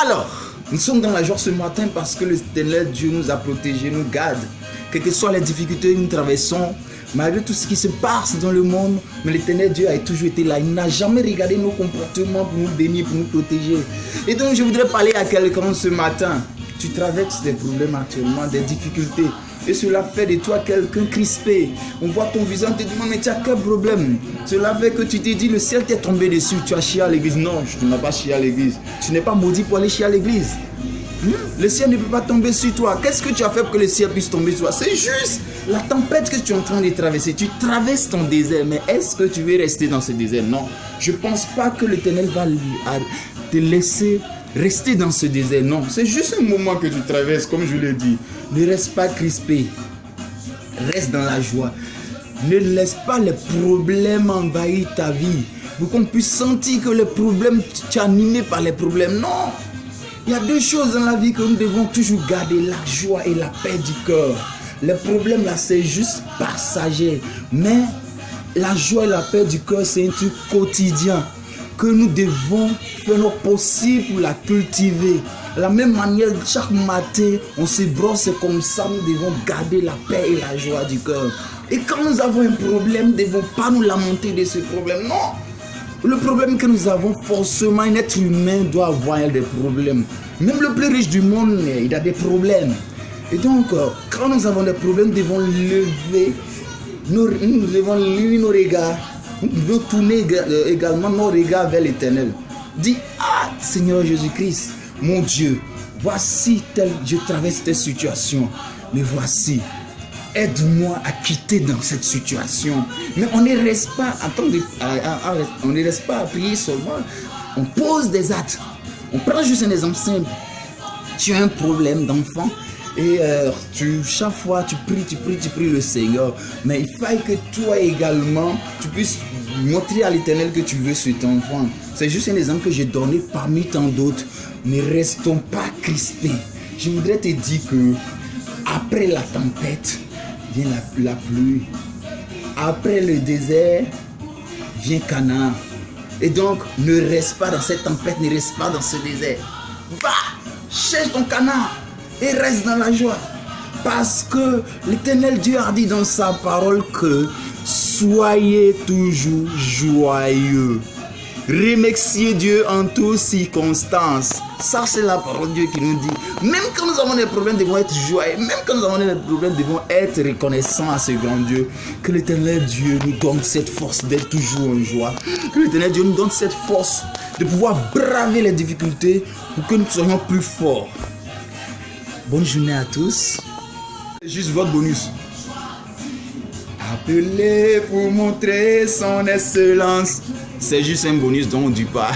Alors, nous sommes dans la joie ce matin parce que l'Éternel Dieu nous a protégés, nous garde. Quelles que soient les difficultés que nous traversons, malgré tout ce qui se passe dans le monde, mais l'Éternel Dieu a toujours été là. Il n'a jamais regardé nos comportements pour nous bénir, pour nous protéger. Et donc, je voudrais parler à quelqu'un ce matin. Tu traverses des problèmes actuellement, des difficultés. Et cela fait de toi quelqu'un crispé. On voit ton visage, on te demande, mais tu as quel problème? Cela fait que tu te dis, le ciel t'est tombé dessus, tu as chié à l'église. Non, tu n'as pas chié à l'église. Tu n'es pas maudit pour aller chier à l'église. Le ciel ne peut pas tomber sur toi. Qu'est-ce que tu as fait pour que le ciel puisse tomber sur toi? C'est juste la tempête que tu es en train de traverser. Tu traverses ton désert, mais est-ce que tu veux rester dans ce désert? Non. Je ne pense pas que l'Éternel va te laisser rester dans ce désert. Non, c'est juste un moment que tu traverses, comme je l'ai dit. Ne reste pas crispé. Reste dans la joie. Ne laisse pas les problèmes envahir ta vie. Pour qu'on puisse sentir que les problèmes, tu es animé par les problèmes. Non. Il y a deux choses dans la vie que nous devons toujours garder, la joie et la paix du cœur. Les problèmes là, c'est juste passager. Mais la joie et la paix du cœur, c'est un truc quotidien que nous devons faire notre possible pour la cultiver. De la même manière, chaque matin, on se brosse comme ça, nous devons garder la paix et la joie du cœur. Et quand nous avons un problème, nous ne devons pas nous lamenter de ce problème. Non! Le problème que nous avons, forcément, un être humain doit avoir des problèmes. Même le plus riche du monde, il a des problèmes. Et donc, quand nous avons des problèmes, nous devons lever, nous devons lever nos regards. Nous devons tourner également nos regards vers l'Éternel. Dis, ah, Seigneur Jésus-Christ, mon Dieu, voici je traverse cette situation. Mais voici, aide-moi à quitter dans cette situation. Mais on ne reste pas on ne reste pas à prier seulement. On pose des actes. On prend juste un exemple simple. Tu as un problème d'enfant et chaque fois tu pries le Seigneur. Mais il faut que toi également, tu puisses montrer à l'Éternel que tu veux sur ton enfant. C'est juste un exemple que j'ai donné parmi tant d'autres. Ne restons pas crispés. Je voudrais te dire que après la tempête, vient la pluie. Après le désert, vient Canaan. Et donc, ne reste pas dans cette tempête, ne reste pas dans ce désert. Va, cherche ton Canaan et reste dans la joie. Parce que l'Éternel Dieu a dit dans sa parole que soyez toujours joyeux. Remerciez Dieu en toutes circonstances. Ça, c'est la parole de Dieu qui nous dit. Même quand nous avons des problèmes, nous devons être joyeux. Même quand nous avons des problèmes, nous devons être reconnaissants à ce grand Dieu. Que l'Éternel Dieu nous donne cette force d'être toujours en joie. Que l'Éternel Dieu nous donne cette force de pouvoir braver les difficultés pour que nous soyons plus forts. Bonne journée à tous. Juste votre bonus. Appelé pour montrer son excellence. C'est juste un bonus dont on ne dit pas.